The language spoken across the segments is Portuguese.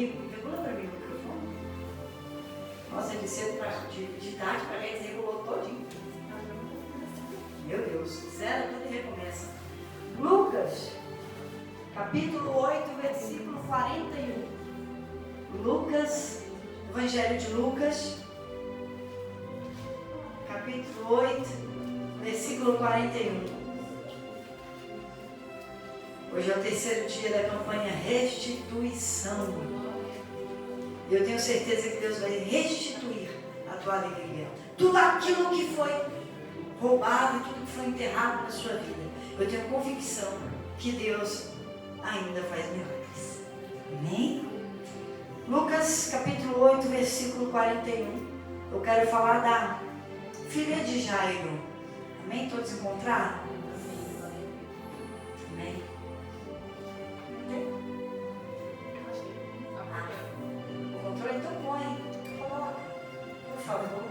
comigo. Regula para mim o microfone. Nossa, de cedo de tarde para cá, eles regulou todinho. Meu Deus, zero tudo e recomeça. Lucas, capítulo 8, versículo 41. Lucas, Evangelho de Lucas, capítulo 8, versículo 41. Hoje é o terceiro dia da campanha Restituição. E eu tenho certeza que Deus vai restituir a tua alegria. Tudo aquilo que foi roubado e tudo que foi enterrado na sua vida. Eu tenho convicção que Deus ainda faz milagres. Amém? Lucas capítulo 8, versículo 41. Eu quero falar da filha de Jairo. Amém? Todos encontraram? Amém? O controle então põe. Coloca. Por favor.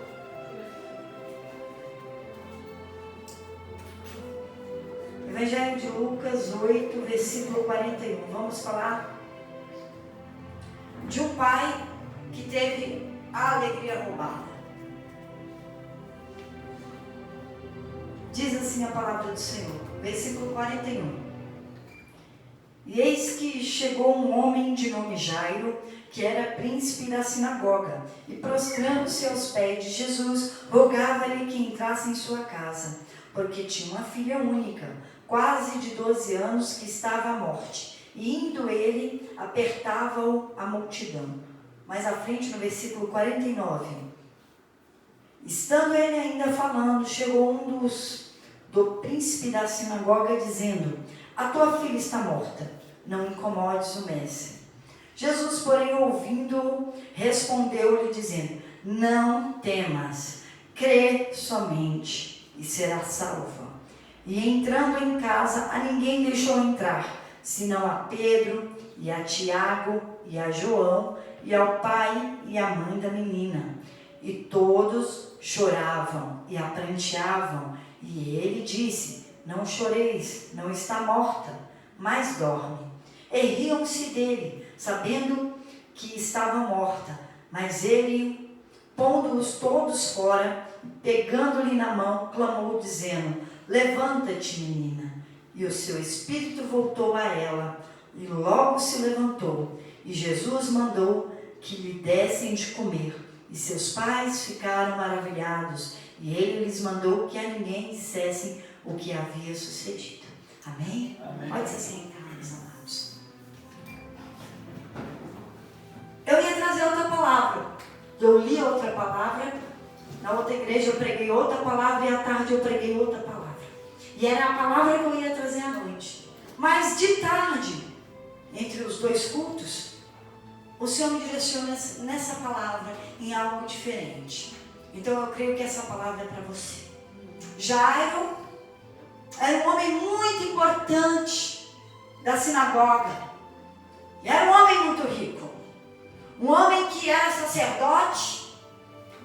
Evangelho de Lucas 8, versículo 41. Vamos falar de um pai que teve a alegria roubada. Diz assim a palavra do Senhor, versículo 41. E eis que chegou um homem de nome Jairo, que era príncipe da sinagoga, e prostrando-se aos pés de Jesus, rogava-lhe que entrasse em sua casa, porque tinha uma filha única, quase de 12 anos, que estava à morte. E indo ele, apertava-o a multidão. Mais à frente, no versículo 49. Estando ele ainda falando, chegou um do príncipe da sinagoga, dizendo: a tua filha está morta, não incomodes o mestre. Jesus, porém, ouvindo-o, respondeu-lhe, dizendo: não temas, crê somente, e será salva. E entrando em casa, a ninguém deixou entrar, senão a Pedro, e a Tiago, e a João, e ao pai e à mãe da menina. E todos choravam e a pranteavam. E ele disse: não choreis, não está morta, mas dorme. E riam-se dele, sabendo que estava morta. Mas ele, pondo-os todos fora, pegando-lhe na mão, clamou, dizendo: levanta-te, menina. E o seu espírito voltou a ela, e logo se levantou. E Jesus mandou que lhe dessem de comer. E seus pais ficaram maravilhados. E ele lhes mandou que a ninguém dissessem o que havia sucedido. Amém? Amém. Pode se sentar, meus amados. Eu ia trazer outra palavra. Eu li outra palavra. Na outra igreja eu preguei outra palavra. E à tarde eu preguei outra palavra. E era a palavra que eu ia trazer à noite. Mas de tarde, entre os dois cultos, o Senhor me direcionou nessa palavra em algo diferente. Então eu creio que essa palavra é para você. Jairo era um homem muito importante da sinagoga. E era um homem muito rico. Um homem que era sacerdote.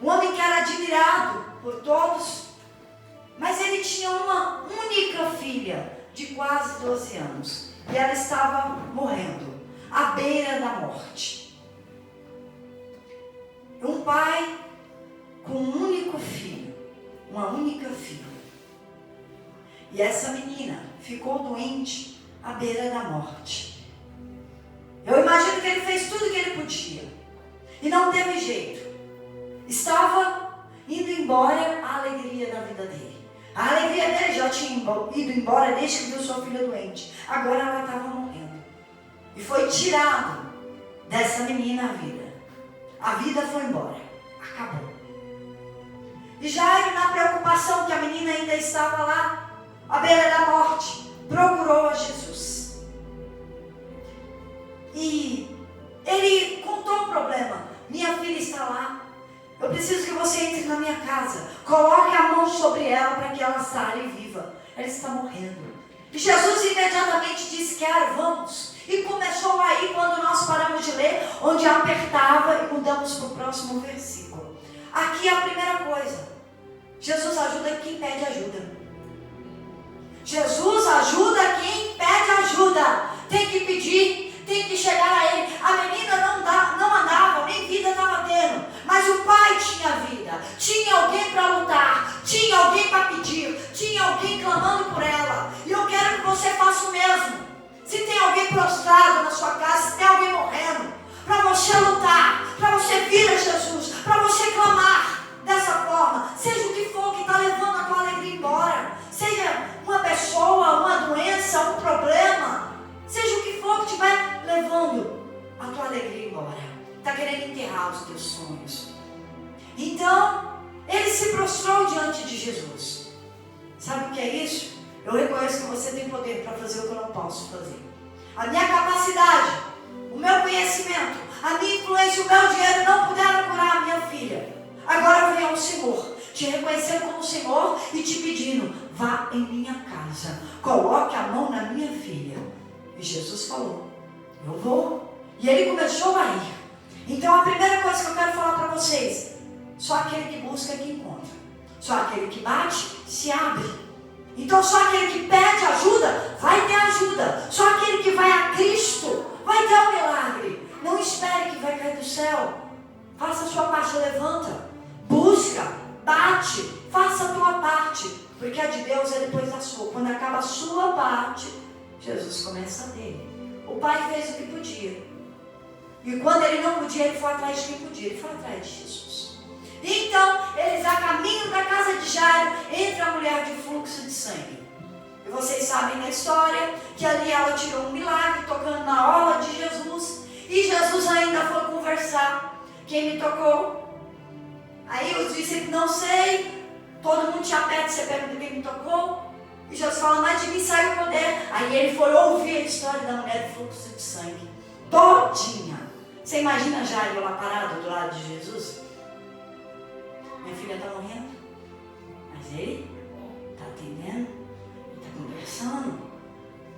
Um homem que era admirado por todos. Mas ele tinha uma única filha de quase 12 anos. E ela estava morrendo, à beira da morte. Um pai com um único filho, uma única filha. E essa menina ficou doente à beira da morte. Eu imagino que ele fez tudo o que ele podia. E não teve jeito. Estava indo embora a alegria da vida dele. A alegria dele já tinha ido embora desde que viu sua filha doente. Agora ela estava morrendo. E foi tirado dessa menina a vida. A vida foi embora. Acabou. E Jairo, na preocupação que a menina ainda estava lá, à beira da morte, procurou a Jesus. E ele contou o problema. Minha filha está lá. Eu preciso que você entre na minha casa. Coloque a mão sobre ela para que ela sare viva. Ela está morrendo. E Jesus imediatamente disse: quero, vamos. E começou aí quando nós paramos de ler, onde apertava, e mudamos para o próximo versículo. Aqui é a primeira coisa. Jesus ajuda quem pede ajuda. Jesus ajuda quem pede ajuda. Tem que pedir, tem que chegar a Ele. A menina levando a tua alegria embora. Está querendo enterrar os teus sonhos. Então, ele se prostrou diante de Jesus. Sabe o que é isso? Eu reconheço que você tem poder para fazer o que eu não posso fazer. A minha capacidade, o meu conhecimento, a minha influência, o meu dinheiro não puderam curar a minha filha. Agora vem ao Senhor, te reconhecendo como Senhor e te pedindo, vá em minha casa, coloque a mão na minha filha. E Jesus falou, eu vou. E ele começou a ir. Então a primeira coisa que eu quero falar para vocês, só aquele que busca é que encontra. Só aquele que bate, se abre. Então só aquele que pede ajuda, vai ter ajuda. Só aquele que vai a Cristo, vai ter um milagre. Não espere que vai cair do céu. Faça a sua parte, levanta. Busca, bate, faça a tua parte. Porque a de Deus é depois da sua. Quando acaba a sua parte, Jesus começa a dele. O pai fez o que podia. E quando ele não podia, ele foi atrás de quem podia. Ele foi atrás de Jesus. Então, eles a caminho da casa de Jairo, entra a mulher de fluxo de sangue. E vocês sabem da história, que ali ela tirou um milagre, tocando na orla de Jesus. E Jesus ainda foi conversar. Quem me tocou? Aí os discípulos, não sei. Todo mundo tinha perto, você pergunta quem me tocou. E Jesus fala, mas de mim sai o poder. Aí ele foi ouvir a história da mulher de fluxo de sangue. Todinha. Você imagina Jairo lá parado do lado de Jesus? Minha filha está morrendo. Mas ele está atendendo. Ele está conversando.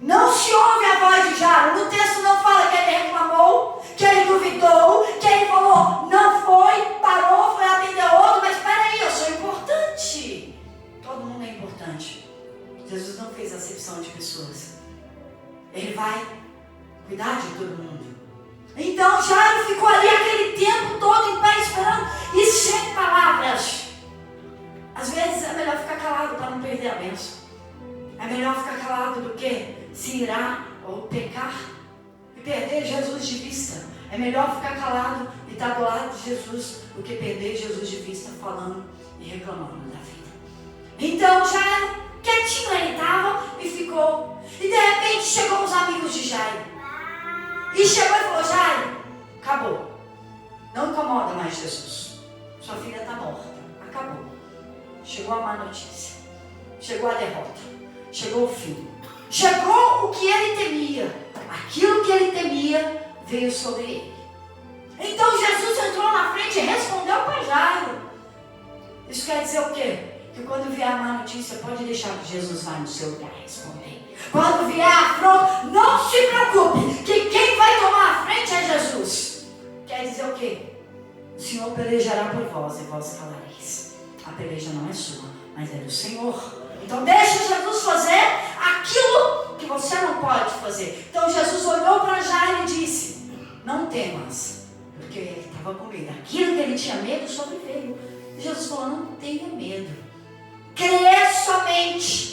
Não se ouve a voz de Jairo. No texto não fala que ele reclamou, que ele duvidou, que ele falou, não foi, parou, foi atender outro. Mas espera aí, eu sou importante. Todo mundo é importante. Jesus não fez acepção de pessoas. Ele vai cuidar de todo mundo. Então Jairo ficou ali aquele tempo todo em pé esperando e sem palavras. Às vezes é melhor ficar calado para não perder a bênção. É melhor ficar calado do que se irar ou pecar e perder Jesus de vista. É melhor ficar calado e estar do lado de Jesus do que perder Jesus de vista falando e reclamando da vida. Então Jairo, quietinho ele estava e ficou. E de repente chegou os amigos de Jairo. E chegou e falou, Jairo, acabou. Não incomoda mais Jesus. Sua filha está morta. Acabou. Chegou a má notícia. Chegou a derrota. Chegou o fim. Chegou o que ele temia. Aquilo que ele temia veio sobre ele. Então Jesus entrou na frente e respondeu para Jairo. Isso quer dizer o quê? Que quando vier a má notícia, pode deixar que Jesus vai no seu lugar responder. Quando vier a afronta, não se preocupe, que quem vai tomar a frente é Jesus. Quer dizer o quê? O Senhor pelejará por vós e vós calareis. A peleja não é sua, mas é do Senhor. Então deixa Jesus fazer aquilo que você não pode fazer. Então Jesus olhou para Jairo e disse, não temas, porque ele estava com medo. Aquilo que ele tinha medo sobreveio. E Jesus falou, não tenha medo. Crê somente.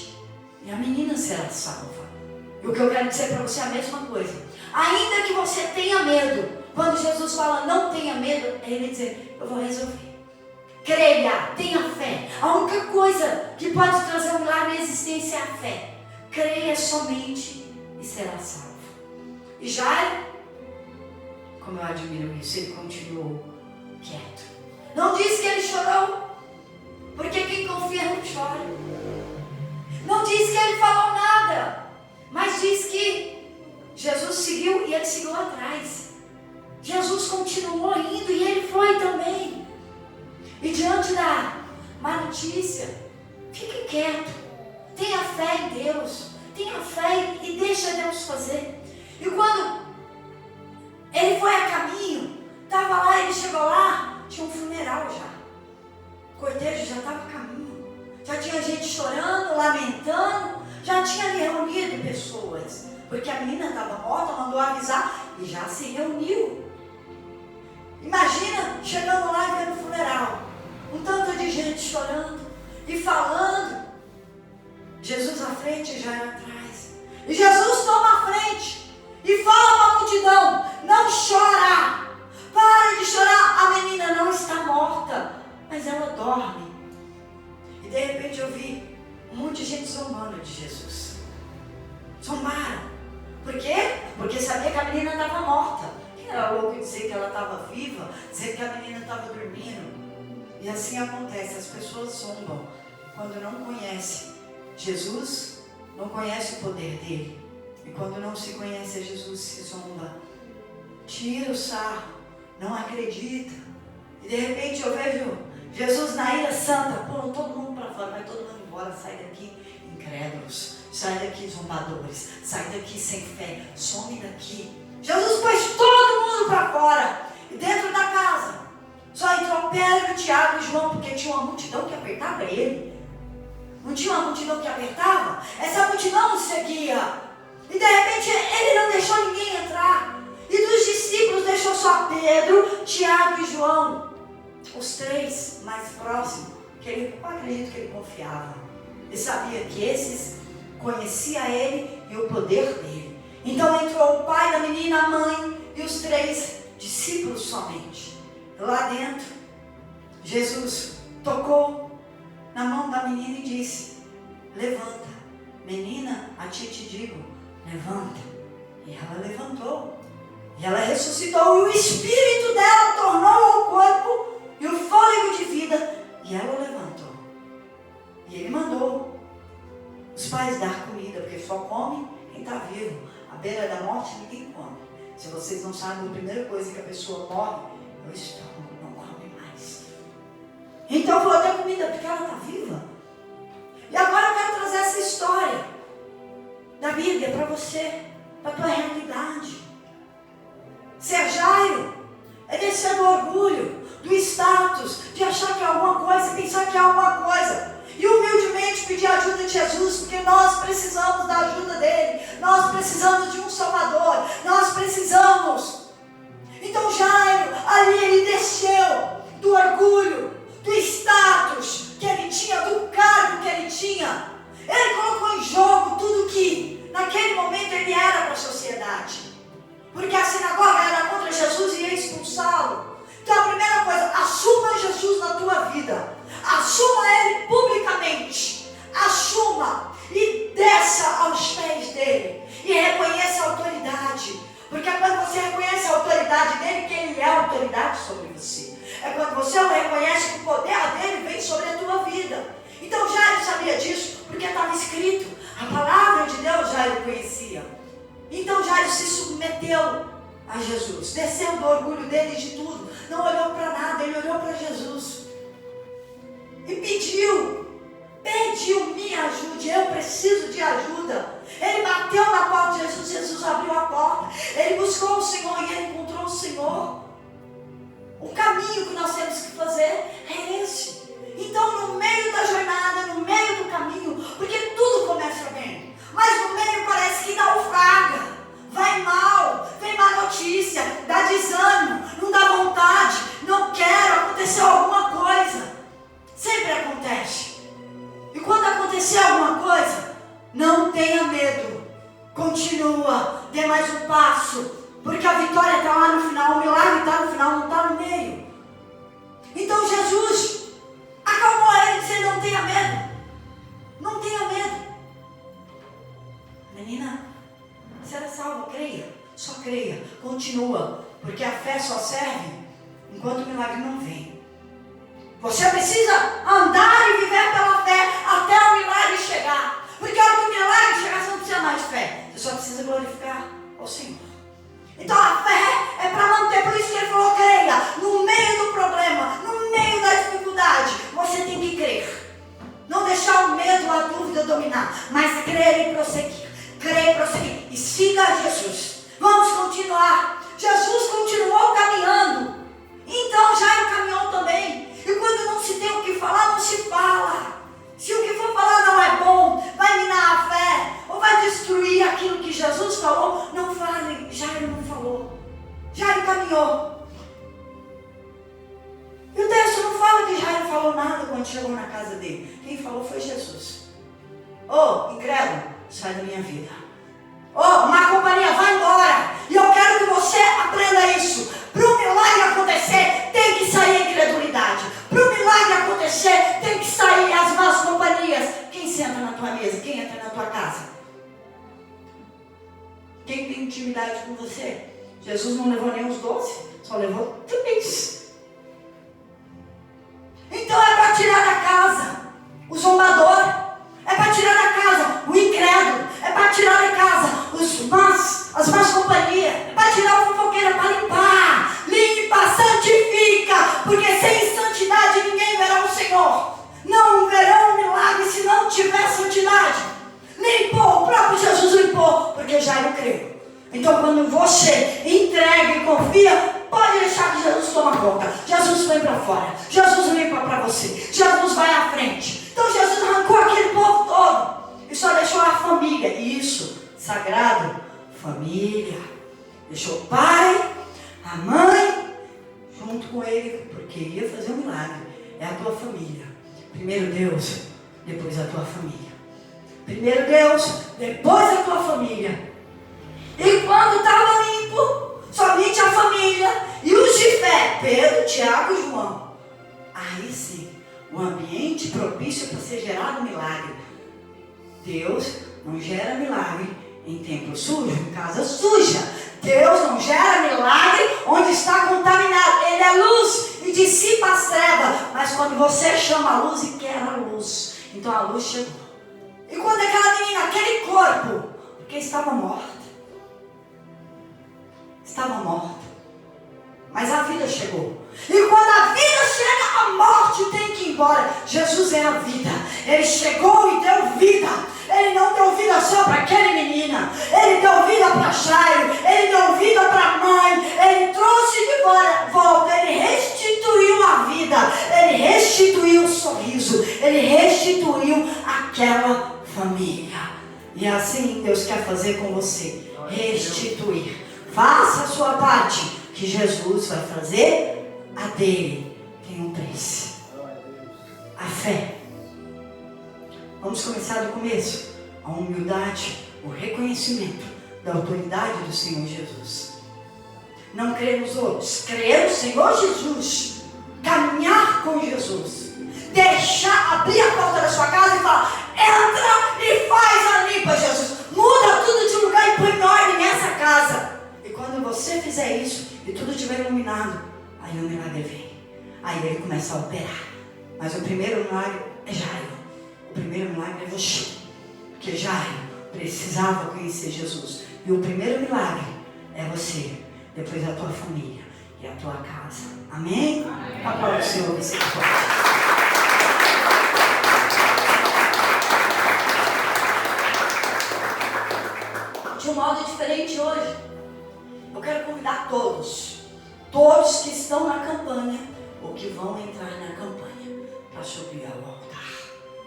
E a menina será salva. E o que eu quero dizer para você é a mesma coisa. Ainda que você tenha medo, quando Jesus fala não tenha medo, é ele dizer, eu vou resolver. Creia, tenha fé. A única coisa que pode trazer um milagre à existência é a fé. Creia somente e será salvo. E Jairo, como eu admiro isso, ele continuou quieto. Não disse que ele chorou, porque quem confia não chora. Não diz que ele falou nada, mas diz que Jesus seguiu e ele seguiu atrás. Jesus continuou indo e ele foi também. E diante da má notícia, fique quieto. Tenha fé em Deus. Tenha fé e deixa Deus fazer. E quando ele foi a caminho, estava lá, ele chegou lá, tinha um funeral já. O cortejo já estava a caminho. Já tinha gente chorando, lamentando, já tinha ali reunido pessoas, porque a menina estava morta, mandou avisar e já se reuniu. Imagina chegando lá e vendo o funeral, um tanto de gente chorando e falando, Jesus à frente e Jairo atrás. E Jesus toma a frente e fala para a multidão, não chora, para de chorar, a menina não está morta, mas ela dorme. E de repente eu vi um monte de gente zombando de Jesus. Zombaram. Por quê? Porque sabia que a menina estava estava morta. Quem era louco em dizer que ela estava viva, dizer que a menina estava dormindo? E assim acontece, as pessoas zombam quando não conhecem Jesus, não conhece o poder dele. E quando não se conhece a Jesus, se zomba, tira o sarro, não acredita. E de repente eu vejo Jesus na ilha santa, pô, todo mundo para fora, vai todo mundo embora, sai daqui incrédulos, sai daqui zombadores, sai daqui sem fé, some daqui. Jesus pôs todo mundo para fora, e dentro da casa só entrou Pedro, Tiago e João, porque tinha uma multidão que apertava ele. Não tinha uma multidão que apertava? Essa multidão o seguia. E de repente ele não deixou ninguém entrar. E dos discípulos deixou só Pedro, Tiago e João. Os três mais próximos, que eu acredito que ele confiava. Ele sabia que esses conheciam ele e o poder dele. Então entrou o pai da menina, a mãe e os três discípulos somente. Lá dentro, Jesus tocou na mão da menina e disse: levanta, menina, a ti te digo, levanta. E ela levantou. E ela ressuscitou. E o espírito dela tornou o corpo e o fôlego de vida. E ela levantou. E ele mandou os pais dar comida, porque só come quem está vivo. À beira da morte ninguém come. Se vocês não sabem, a primeira coisa que a pessoa morre é o estômago, não come mais. Então vou dar comida porque ela está viva. E agora eu quero trazer essa história da Bíblia para você, para a tua realidade. Ser Jairo é descer do orgulho, do status, de achar que é alguma coisa, pensar que é alguma coisa, e humildemente pedir a ajuda de Jesus, porque nós precisamos da ajuda dele, nós precisamos de um Salvador, nós precisamos. Então Jairo, ali ele desceu do orgulho, do status que ele tinha, do cargo que ele tinha. Ele colocou em jogo tudo que naquele momento ele era para a sociedade, porque a sinagoga era contra Jesus e ia expulsá-lo. Então a primeira coisa, assuma Jesus na tua vida, assuma ele publicamente, assuma e desça aos pés dele e reconheça a autoridade, porque é quando você reconhece a autoridade dele que ele é a autoridade sobre você. É quando você reconhece que o poder dele vem sobre a tua vida. Então Jairo sabia disso, porque estava escrito, a palavra de Deus Jairo conhecia. Então Jairo se submeteu a Jesus, desceu do orgulho dele de tudo, não olhou para nada, ele olhou para Jesus e pediu, me ajude, eu preciso de ajuda. Ele bateu na porta de Jesus, Jesus abriu a porta, ele buscou o Senhor e ele encontrou o Senhor. O caminho que nós temos que fazer é esse. Então no meio da jornada, no meio do caminho, porque tudo começa bem, mas no meio parece que naufraga, vai mal, vem má notícia, dá desânimo, não dá vontade, não quero, aconteceu alguma coisa. Sempre acontece. E quando acontecer alguma coisa, não tenha medo, continua, dê mais um passo, porque a vitória está lá no final, o milagre está no final, não está no meio. Então Jesus acalmou ele, dizendo: não tenha medo, não tenha medo. Menina, será salva, creia, só creia, continua, porque a fé só serve enquanto o milagre não vem. Você precisa andar e viver pela fé até o milagre chegar, porque a hora que o milagre chegar você não precisa mais de fé, você só precisa glorificar ao Senhor. Então a fé é para manter, por isso que ele falou: creia, no meio do problema, no meio da dificuldade, você tem que crer, não deixar o medo, a dúvida dominar, mas crer e prosseguir. Creia e prosseguir. E siga Jesus. Vamos continuar. Jesus continuou caminhando. Então Jairo caminhou também. E quando não se tem o que falar, não se fala. Se o que for falar não é bom, vai minar a fé, ou vai destruir aquilo que Jesus falou, não fale. Jairo não falou. Jairo caminhou. E o texto não fala que Jairo falou nada quando chegou na casa dele. Quem falou foi Jesus. Ô, incrédulo, sai da minha vida. Ô, má companhia, vai embora. E eu quero que você aprenda isso. Para o milagre acontecer, tem que sair a incredulidade. Para o milagre acontecer, tem que sair as más companhias. Quem senta na tua mesa? Quem entra na tua casa? Quem tem intimidade com você? Jesus não levou nem os 12, só levou 3. Então é para tirar da casa o zombador, é para tirar da casa o incrédulo, é para tirar da casa as más companhias, é para tirar o fofoqueiro, é para limpar, limpa, santifica, porque sem santidade ninguém verá o Senhor. Não verão milagre se não tiver santidade. Limpou, o próprio Jesus limpou, porque Jairo creu. Então quando você entrega e confia, pode deixar que Jesus toma conta. Jesus vem para fora, Jesus limpa para você, Jesus vai à frente. Então Jesus arrancou aquele povo todo e só deixou a família. Isso, sagrado, família. Deixou o pai, a mãe, junto com ele, porque ia fazer um milagre. É a tua família. Primeiro Deus, depois a tua família. Primeiro Deus, depois a tua família. E quando estava limpo, somente a família e os de fé, Pedro, Tiago e João. Aí sim, um ambiente propício para ser gerado milagre. Deus não gera milagre em templo sujo, em casa suja. Deus não gera milagre onde está contaminado. Ele é luz e dissipa as trevas. Mas quando você chama a luz e quer a luz, então a luz chegou. E quando aquela menina, aquele corpo, porque estava morta, mas a vida chegou. E quando a vida chega, a morte tem que ir embora. Jesus é a vida. Ele chegou e deu vida. Ele não deu vida só para aquela menina. Ele deu vida para Jairo. Ele deu vida para a mãe. Ele trouxe de volta. Ele restituiu a vida. Ele restituiu o sorriso. Ele restituiu aquela família. E assim Deus quer fazer com você. Restituir. Faça a sua parte, que Jesus vai fazer a dele. Tem um preço. A fé. Vamos começar do começo. A humildade, o reconhecimento da autoridade do Senhor Jesus. Não crer nos outros, crer no Senhor Jesus. Caminhar com Jesus. Abrir a porta da sua casa e falar: entra e faz a limpa, Jesus. Muda tudo de lugar e põe ordem nessa casa. E quando você fizer isso e tudo estiver iluminado, aí o milagre vem. Aí ele começa a operar. Mas o primeiro milagre é Jairo. O primeiro milagre é você. Porque Jairo precisava conhecer Jesus. E o primeiro milagre é você. Depois a tua família e a tua casa. Amém? Aplauda o Senhor, você pode. De um modo diferente hoje, eu quero convidar todos que estão na campanha ou que vão entrar na campanha, para subir ao altar.